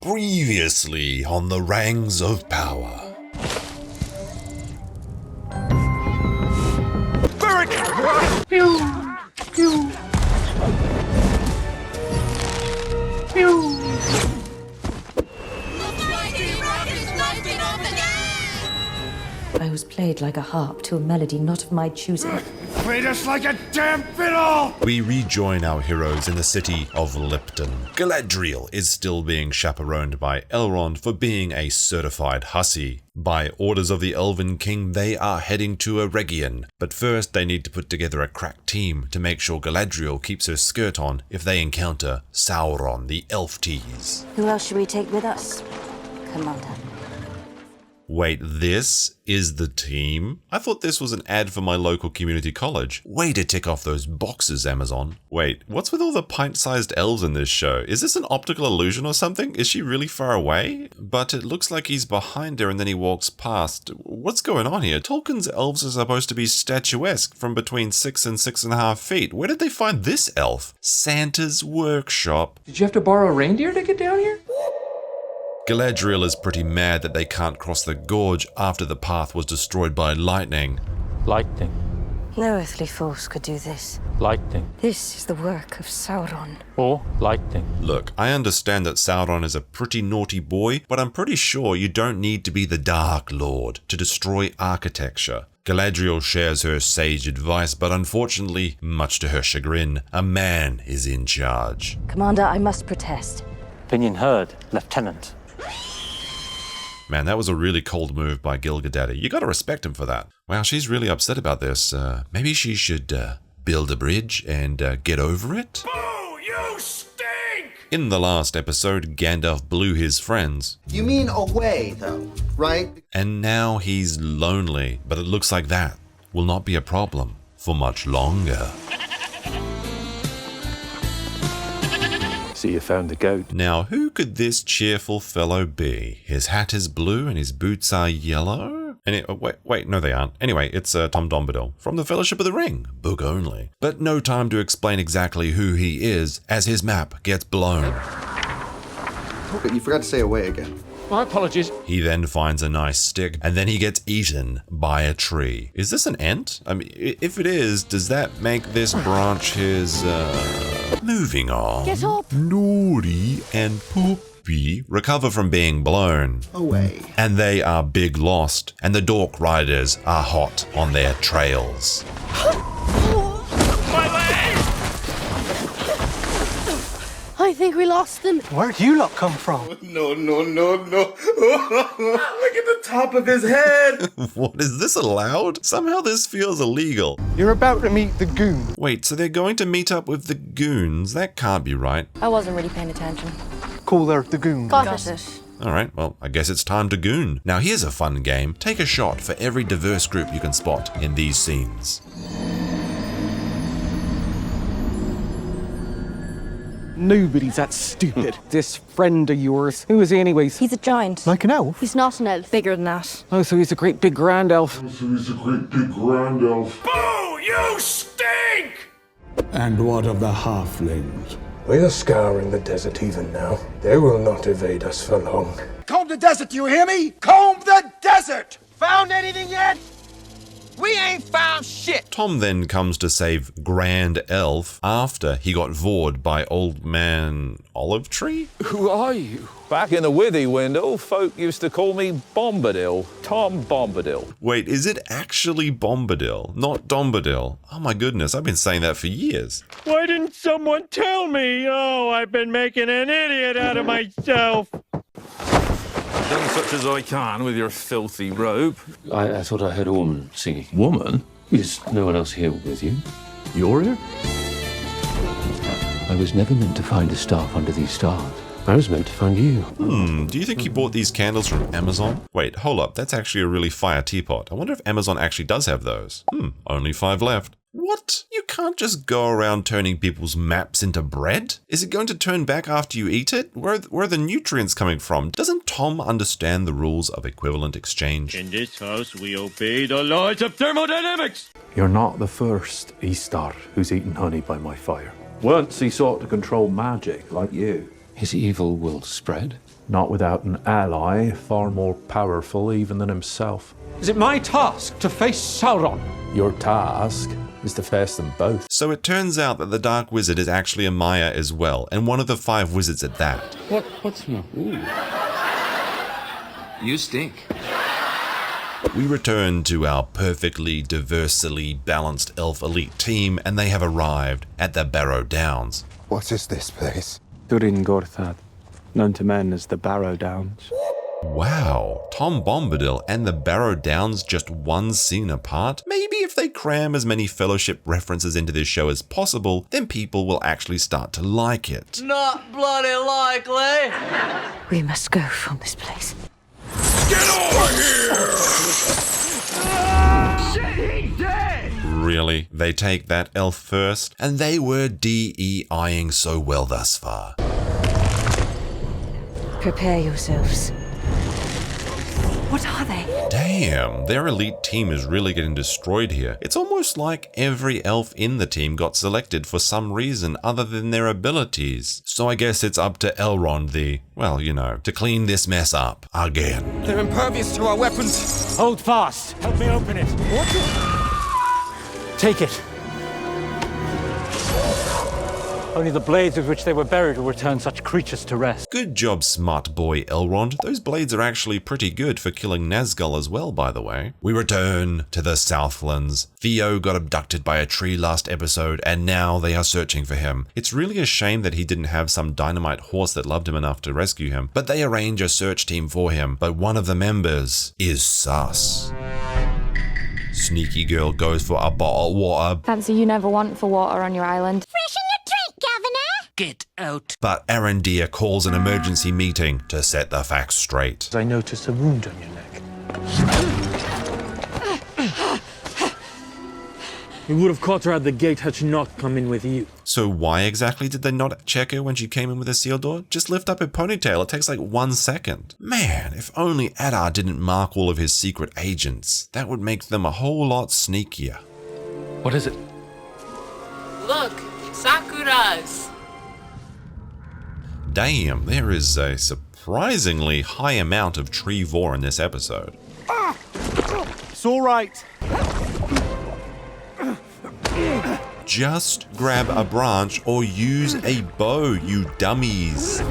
Previously on the Rangs of Power. I was played like a harp to a melody not of my choosing. Played us like a damn fiddle! We rejoin our heroes in the city of Lipton. Galaderial is still being chaperoned by Elrond for being a certified hussy. By orders of the Elven King, they are heading to Eregion, but first they need to put together a crack team to make sure Galadriel keeps her skirt on if they encounter Sauron, the elf tease. Who else should we take with us, Commander? Wait, this is the team? I thought this was an ad for my local community college. Way to tick off those boxes, Amazon. Wait, what's with all the pint-sized elves in this show? Is this an optical illusion or something? Is she really far away? But it looks like he's behind her and then he walks past. What's going on here? Tolkien's elves are supposed to be statuesque from between 6 and 6.5 feet. Where did they find this elf? Santa's workshop. Did you have to borrow a reindeer to get down here? Galadriel is pretty mad that they can't cross the gorge after the path was destroyed by lightning. Lightning. No earthly force could do this. Lightning. This is the work of Sauron. Or lightning. Look, I understand that Sauron is a pretty naughty boy, but I'm pretty sure you don't need to be the Dark Lord to destroy architecture. Galadriel shares her sage advice, but unfortunately, much to her chagrin, a man is in charge. Commander, I must protest. Opinion heard, Lieutenant. Man, that was a really cold move by Gil-Gadad. You gotta respect him for that. Wow, she's really upset about this. Maybe she should build a bridge and get over it? Boo! You stink! In the last episode, Gandalf blew his friends. You mean away, though, right? And now he's lonely, but it looks like that will not be a problem for much longer. So you found the goat. Now, who could this cheerful fellow be? His hat is blue and his boots are yellow? Wait, no they aren't. Anyway, it's Tom Bombadil from the Fellowship of the Ring, book only. But no time to explain exactly who he is as his map gets blown. But you forgot to say away again. My apologies. He then finds a nice stick and then he gets eaten by a tree. Is this an ant? I mean, if it is, does that make this branch his, Moving on. Get up! Nori and Poppy recover from being blown. Away. And they are big lost, and the Dork Riders are hot on their trails. My leg! I think we lost them. Where'd you lot come from? No. Look at the top of his head. What, is this allowed? Somehow this feels illegal. You're about to meet the goon. Wait, so they're going to meet up with the goons? That can't be right. I wasn't really paying attention. Call her the goon. Got it. Alright, well, I guess it's time to goon. Now here's a fun game. Take a shot for every diverse group you can spot in these scenes. Nobody's that stupid. This friend of yours, who is he anyways? He's a giant. Like an elf? He's not an elf. Bigger than that. Oh, so he's a great big grand elf. Boo! You stink! And what of the halflings? We're scouring the desert even now. They will not evade us for long. Comb the desert, you hear me? Comb the desert! Found anything yet? We ain't found shit! Tom then comes to save Grand Elf after he got vored by Old Man Olive Tree? Who are you? Back in the Withy window, folk used to call me Bombadil. Tom Bombadil. Wait, is it actually Bombadil, not Dombadil? Oh my goodness, I've been saying that for years. Why didn't someone tell me? Oh, I've been making an idiot out of myself. Done such as I can with your filthy robe. I thought I heard a woman singing. Woman? Is no one else here with you? You're here? I was never meant to find a staff under these stars. I was meant to find you. Do you think he bought these candles from Amazon? Wait, hold up, that's actually a really fire teapot. I wonder if Amazon actually does have those. Only 5 left. What? You can't just go around turning people's maps into bread? Is it going to turn back after you eat it? Where are the nutrients coming from? Doesn't Tom understand the rules of equivalent exchange? In this house, we obey the laws of thermodynamics. You're not the first Eastar who's eaten honey by my fire. Once he sought to control magic like you. His evil will spread. Not without an ally far more powerful even than himself. Is it my task to face Sauron? Your task is to face them both. So it turns out that the Dark Wizard is actually a Maya as well, and one of the 5 wizards at that. What's wrong? Ooh. You stink. We return to our perfectly, diversely balanced elf elite team, and they have arrived at the Barrow Downs. What is this place? Durin Gorthad, known to men as the Barrow Downs. Wow, Tom Bombadil and the Barrow Downs just one scene apart? Maybe if they cram as many Fellowship references into this show as possible, then people will actually start to like it. Not bloody likely! We must go from this place. Get over here! Shit, he's dead! Really? They take that elf first? And they were DEIing so well thus far. Prepare yourselves. What are they? Damn, their elite team is really getting destroyed here. It's almost like every elf in the team got selected for some reason other than their abilities. So I guess it's up to Elrond to clean this mess up again. They're impervious to our weapons. Hold fast. Help me open it. What? Take it. Only the blades with which they were buried will return such creatures to rest. Good job, smart boy Elrond. Those blades are actually pretty good for killing Nazgul as well, by the way. We return to the Southlands. Theo got abducted by a tree last episode, and now they are searching for him. It's really a shame that he didn't have some dynamite horse that loved him enough to rescue him, but they arrange a search team for him. But one of the members is sus. Sneaky girl goes for a bottle of water. Fancy you never want for water on your island. Freshen your drink, Governor! Get out. But Arendir calls an emergency meeting to set the facts straight. I noticed a wound on your neck. We would have caught her at the gate had she not come in with you. So why exactly did they not check her when she came in with a sealed door? Just lift up her ponytail, it takes like 1 second. Man, if only Adar didn't mark all of his secret agents. That would make them a whole lot sneakier. What is it? Look, Sakura's. Damn, there is a surprisingly high amount of tree vor in this episode. It's all right. Just grab a branch or use a bow, you dummies.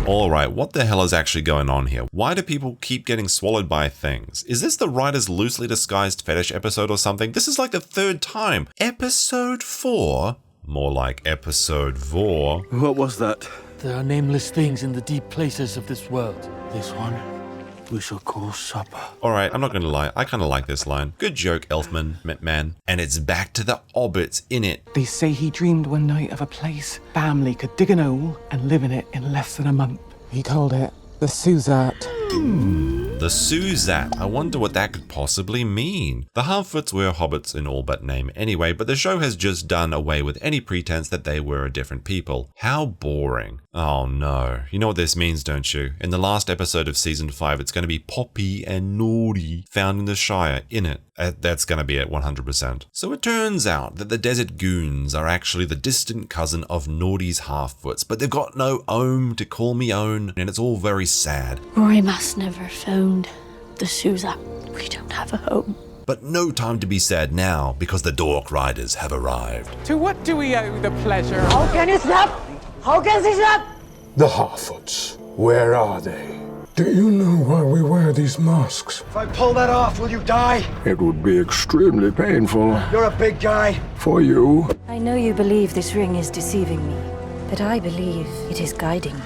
Alright, what the hell is actually going on here? Why do people keep getting swallowed by things? Is this the writer's loosely disguised fetish episode or something? This is like the 3rd time. Episode 4? More like episode 4. What was that? There are nameless things in the deep places of this world. This one we shall call supper. Alright, I'm not gonna lie, I kinda like this line. Good joke, Elfman, man. And it's back to the hobbits, innit? They say he dreamed one night of a place family could dig an hole and live in it in less than a month. He called it the Suzat. The Suzat. I wonder what that could possibly mean. The Halfwits were hobbits in all but name anyway, but the show has just done away with any pretense that they were a different people. How boring. Oh no. You know what this means, don't you? In the last episode of Season 5, it's going to be Poppy and Nori found in the Shire, innit? That's going to be it 100%. So it turns out that the Desert Goons are actually the distant cousin of Nori's Halfwits, but they've got no Ohm to call me own, and it's all very sad. Rory must never found the Suzat. We don't have a home. But no time to be sad now, because the Dork Riders have arrived. To what do we owe the pleasure? How can you stop? How can they stop? The Harfoots. Where are they? Do you know why we wear these masks? If I pull that off, will you die? It would be extremely painful. You're a big guy. For you. I know you believe this ring is deceiving me, but I believe it is guiding me.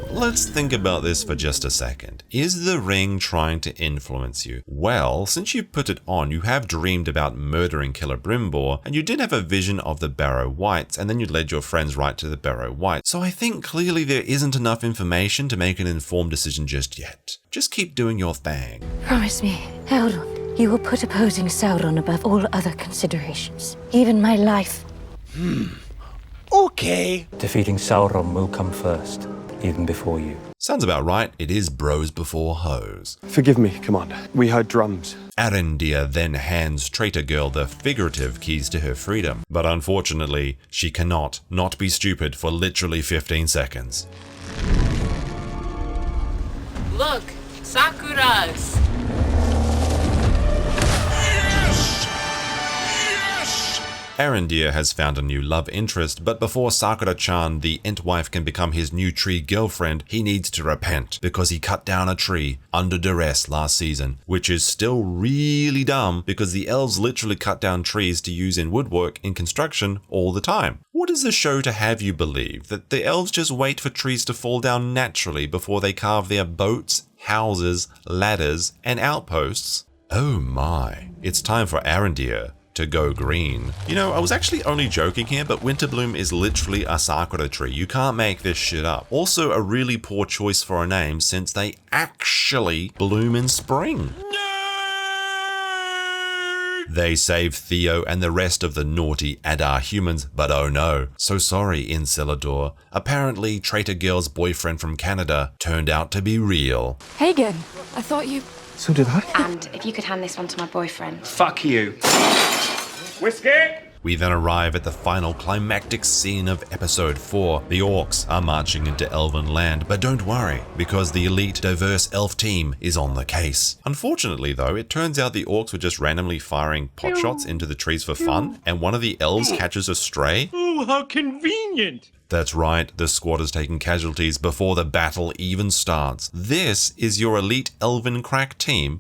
Let's think about this for just a second. Is the ring trying to influence you? Well, since you put it on, you have dreamed about murdering Killer Brimbor, and you did have a vision of the Barrow Wights, and then you led your friends right to the Barrow Wights. So I think clearly there isn't enough information to make an informed decision just yet. Just keep doing your thing. Promise me, Elrond, you will put opposing Sauron above all other considerations, even my life. Okay. Defeating Sauron will come first, even before you. Sounds about right, it is bros before hoes. Forgive me, Commander. We heard drums. Arendir then hands Traitor Girl the figurative keys to her freedom, but unfortunately, she cannot not be stupid for literally 15 seconds. Look, Sakura's. Arondir has found a new love interest, but before Sakura-chan, the Entwife, can become his new tree girlfriend, he needs to repent because he cut down a tree under duress last season, which is still really dumb because the elves literally cut down trees to use in woodwork in construction all the time. What is the show to have you believe that the elves just wait for trees to fall down naturally before they carve their boats, houses, ladders, and outposts? Oh my, it's time for Arondir to go green. You know, I was actually only joking here, but Winterbloom is literally a Sakura tree. You can't make this shit up. Also, a really poor choice for a name since they actually bloom in spring. They save Theo and the rest of the naughty Adar humans, but oh no. So sorry, Encelador. Apparently, Traitor Girl's boyfriend from Canada turned out to be real. Hagen, I thought you... So did I. And if you could hand this one to my boyfriend. Fuck you. Whiskey! We then arrive at the final climactic scene of episode 4. The orcs are marching into Elven land, but don't worry, because the elite diverse elf team is on the case. Unfortunately though, it turns out the orcs were just randomly firing pot shots into the trees for fun, and one of the elves catches a stray. Oh, how convenient! That's right, the squad is taking casualties before the battle even starts. This is your elite elven crack team.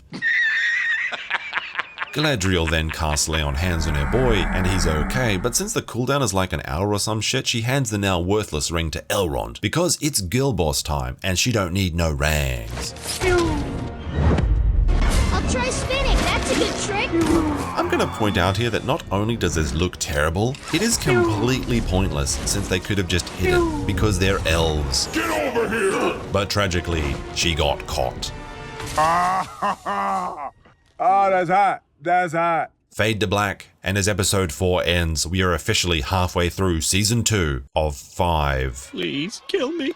Galaderial then casts lay on hands on her boy, and he's okay, but since the cooldown is like an hour or some shit, she hands the now worthless ring to Elrond, because it's girl boss time, and she don't need no rings. I'll try spinning, that's a good trick. I'm gonna point out here that not only does this look terrible, it is completely pointless, since they could have just hit it, because they're elves. Get over here! But tragically, she got caught. Oh, that's hot. That's hot. Fade to black, and as episode 4 ends, we are officially halfway through season 2 of 5. Please kill me.